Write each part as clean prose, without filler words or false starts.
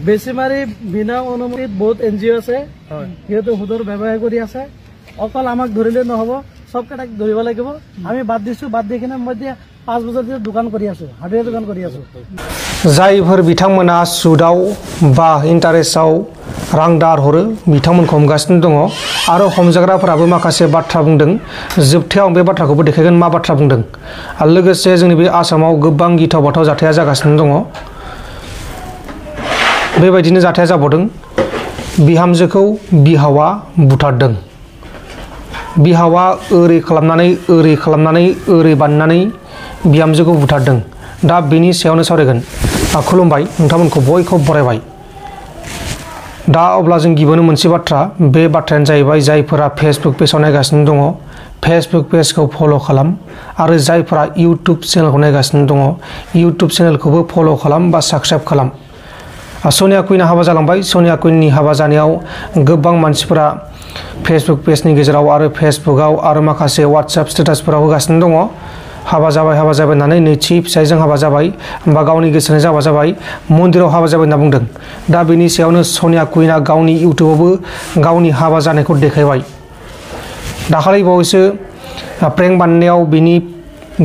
বেছিমাৰি বিনা অনুমতিত বহুত এনজিও আছে সিহঁতে সুদৰ ব্যৱসায় কৰি আছে অকল আমাক ধৰিলে নহব সবকেটাক ধৰিব লাগিব আমি বাদ দিছো বাদ দি কিনে মই 5 বছৰ ধৰি দোকান কৰি আছো হাৰ্ডৱেৰ দোকান কৰি আছো जायफोर बिथांमोना सुदाव बा इन्टारेस्टआव रां दार हरो बिथांमोनखौ हमगासिनो दङ आरो हमजाग्राफोराबो माखासे बाथ्रा बुंदों जोबथायाव बे बाथ्राखौबो देखायगोन मा बाथ्रा बुंदों आरो लोगोसे जोंनि बे आसामाव गोबां गिथाव बाथाव जाथाया जागासिनो दङ बेबायदिनो जाथाया जाबावदों बिहामजोखौ बिहावा बुथारदों बिहावा ओरै खालामनानै ओरै बाननानै बिहामजोखौ बुथारदों दा बेनि सायावनो सावरायगोन खुलुमबाय नोंथांमोनखौ बयखौबो बरायबाय दा अब्ला जों गिबियावनो मोनसे बाथ्रा बे बाथ्रायानो जाहैबाय जायफोरा फेसबुक पेजाव नायगासिनो दङ फेसबुक पेजखौ फल' खालाम आरो जायफोरा इउटुब चेनेलखौ नायगासिनो दङ इउटुब चेनेलखौबो फल' खालाम बा साबस्क्राइब खालाम सनिया कुइना हाबा जालांबाय सनिया कुइननि हाबा जानायाव गोबां मानसिफोरा फेसबुक पेजनि गेजेराव आरो फेसबुकआव आरो माखासे वाट्सएप स्टेटासफोराव होगासिनो दङ हाबा जाबाय होननानै नैथि फिसायजों हाबा जाबाय बा गावनि गोसोनि हाबा जाबाय मन्दिराव हाबा जाबाय होनना बुंदों दा बेनि सायावनो सनिया कुइना गावनि इउटुबावबो गावनि हाबा जानायखौ देखायबाय दाखालि बावैसो प्रेंक बानायनायाव बिनि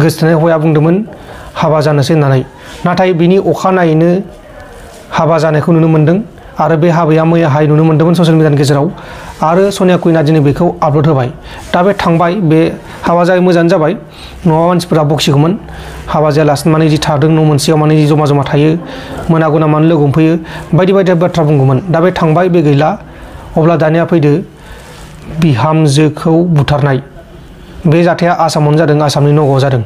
गोसोथोनाय हौवाया बुंदोंमोन हाबा जानोसै होननानै नाथाय बिनि अखानायैनो हाबा जानायखौ नुनो मोन्दों आरो बे हाबाया मैयाहाय नुनो मोन्दोंमोन ससियेल मिडियानि गेजेराव आरो सनिया कुइना दिनै बेखौ आपल'ड होबाय दा बे थांबाय बे हाबा जायै मोजाङानो जाबाय न'आव मानसिफोरा बखिगौमोन हाबा जायालासिनो माने जि थादों न' मोनसेयाव माने जि जमा जमा थायो मोनागुना मानो लोगो हमफैयो बायदि बायदि बाथ्रा बुंगौमोन दा बे थांबाय बे गैला अब्ला दानिया फैदो बिहामजोखौ बुथारनाय बे जाथाया आसामावनो जादों आसामनि नगावआव जादों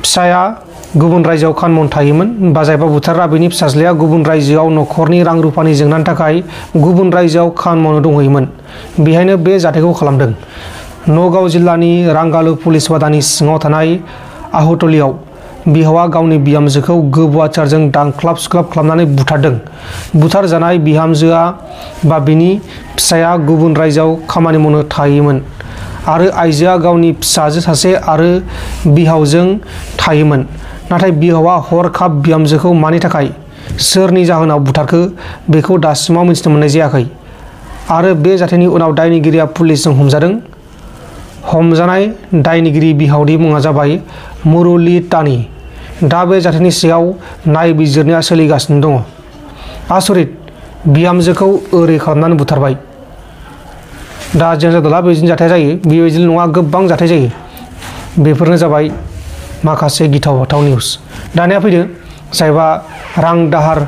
फिसाया गुबुन रायजोआव खानमन थायोमोन बा जायबा बुथारग्रा बेनि फिसाज्लाया गुबुन रायजोआव न'खरनि रां रुफानि जेंनानि थाखाय गुबुन रायजोआव खानमनो दंहैयोमोन बेहायनो बे जाथायखौ खालामदों नगाव जिल्लानि रांगालु पुलिस बादानि सिङाव थानाय आहुटलियाव बिहावा गावनि बिहामजोखौ गोबौ-आचारजों दानख्लाब सुख्लाब खालामनानै बुथारदों बुथारजानाय बिहामजोआ बा बिनि फिसाया गुबुन रायजोआव खामानि मावनो थायोमोन आरो आइजोआ गावनि फिसाजो सासे आरो बिहावजों थायोमोन नाथाय बिहावा हरखाब बिहामजोखौ मानि थाखाय सोरनि जाहोनाव बुथारखो बेखौ दासिमाव मिथिनो मोननाय जायाखै आरो बे जाथायनि उनाव दायनिगिरिया पुलिसजों हमजादों हमजानाय दायनिगिरि बिहावनि मुङा जाबाय मुरली तानी दा बे जाथायनि सायाव नायबिजिरनाया सोलिगासिनो दङ आसरित बिहामजोखौ ओरै खालामनानै बुथारबाय दा जों जादोंला बेबायदिनो जाथाय जायो बेबायदिनो नङा गोबां जाथाय जायो बेफोरनो जाबाय माखासे गिथाव बाथाव निउस दानिया फैदो जायबा रां दाहार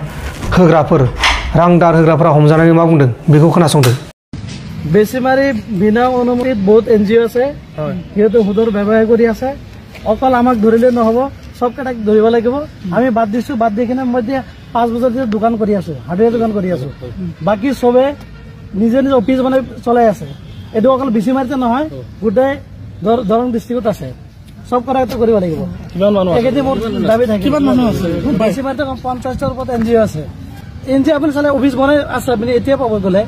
होग्राफोरा हमजानानै मा बुंदों बेखौ खोनासंदो বেছিমাৰি বিনা অনুমতিত বহুত এনজিও আছে সিহঁতে সুদৰ ব্যৱসায় কৰি আছে অকল আমাক ধৰিলে নহব সবকেটাক ধৰিব লাগিব আমি বাদ দিছো বাদ দি কিনে মই 5 বছৰ ধৰি দোকান কৰি আছো হাৰ্ডৱেৰ দোকান কৰি আছো বাকি সবে নিজে নিজে অফিস বনাই চলাই আছে এটো অকল বেছিমাৰিতে নহয় গোটেই দৰং ডিস্ট্ৰিক্টত আছে সব কৰাটো কৰিব লাগিব কিমান মানুহ আছে একেদি মোৰ দাবী থাকে কিমান মানুহ আছে বেছিমাৰিতে 50 ৰ ওপৰত এনজিও আছে এনজিও আপুনি চালে অফিস বনাই আছে আপুনি এতিয়া পাব গলে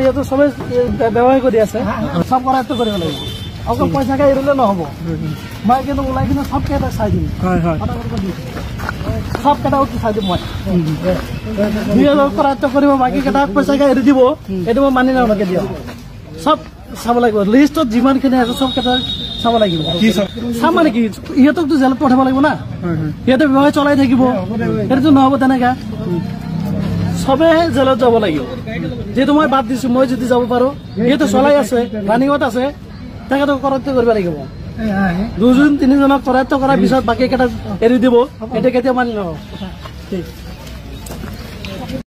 ইয়াতো সবে ব্যৱসায় কৰি আছে সব কৰাটো কৰিব লাগিব অকল পইচাকে এৰিলে নহব মই কিন্তু ওলাই কিনে সব কেইটা চাই দিম সব কেইটা উঠি চাই দিম মই কৰাটো কৰিব বাকী কেইটা পইচাকে এৰি দিব এইটো মই মানি নালাগে দিয়ক সব চাব লাগিব লিষ্টত যিমানখিনি আছে সব কেইটা চাব লাগিব চাম মানে কি ইহঁতকতো জেলত পঠাব লাগিব না ইহঁতে ব্যৱসায় চলাই থাকিব সেইটো নহব তেনেকা সবে জেলত যাব লাগিব যেহেতু মই বাদ দিছো মই যদি যাব পাৰো ইহঁতে চলাই আছে ৰানিঙত আছে তেখেতক কৰাটো কৰিব লাগিব দুজন তিনিজনক কৰাটো কৰাৰ পিছত বাকী কেইটা এৰি দিব এটা কেতিয়া মানি লওঁ